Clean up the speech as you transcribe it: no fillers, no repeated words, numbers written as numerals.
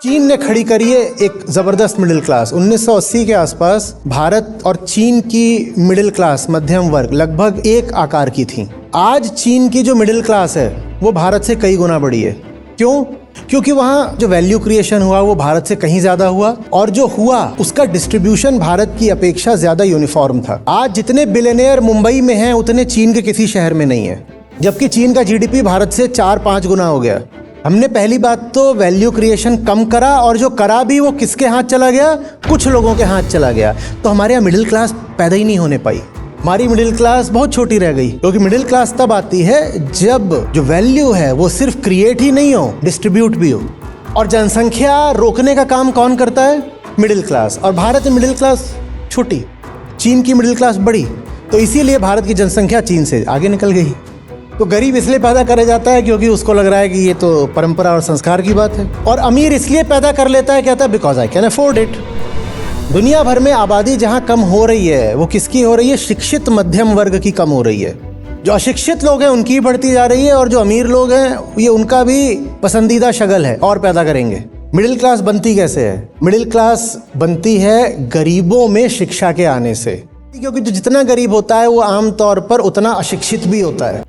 चीन ने खड़ी करी है एक जबरदस्त मिडिल क्लास। 1980 के आसपास भारत और चीन की मिडिल क्लास, मध्यम वर्ग, लगभग एक आकार की थी। आज चीन की जो मिडिल क्लास है वो भारत से कई गुना बड़ी है। क्यों? क्योंकि वहाँ जो वैल्यू क्रिएशन हुआ वो भारत से कहीं ज्यादा हुआ, और जो हुआ उसका डिस्ट्रीब्यूशन भारत की अपेक्षा ज्यादा यूनिफॉर्म था। आज जितने बिलियनियर मुंबई में हैं उतने चीन के किसी शहर में नहीं है, जबकि चीन का जीडीपी भारत से 4-5 गुना हो गया। हमने पहली बात तो वैल्यू क्रिएशन कम करा, और जो करा भी वो किसके हाथ चला गया? कुछ लोगों के हाथ चला गया। तो हमारे यहाँ मिडिल क्लास पैदा ही नहीं होने पाई। हमारी मिडिल क्लास बहुत छोटी रह गई, क्योंकि मिडिल क्लास तब आती है जब जो वैल्यू है वो सिर्फ क्रिएट ही नहीं हो, डिस्ट्रीब्यूट भी हो। और जनसंख्या रोकने का काम कौन करता है? Middle class. और भारत में मिडिल क्लास छोटी, चीन की मिडिल क्लास बड़ी, तो इसीलिए भारत की जनसंख्या चीन से आगे निकल गई। तो गरीब इसलिए पैदा करे जाता है क्योंकि उसको लग रहा है कि ये तो परंपरा और संस्कार की बात है, और अमीर इसलिए पैदा कर लेता है, कहता है because I can afford it. दुनिया भर में आबादी जहाँ कम हो रही है वो किसकी हो रही है? शिक्षित मध्यम वर्ग की कम हो रही है। जो अशिक्षित लोग हैं उनकी बढ़ती जा रही है, और जो अमीर लोग हैं ये उनका भी पसंदीदा शगल है, और पैदा करेंगे। मिडिल क्लास बनती कैसे है? मिडिल क्लास बनती है गरीबों में शिक्षा के आने से, क्योंकि जो जितना गरीब होता है वो आमतौर पर उतना अशिक्षित भी होता है।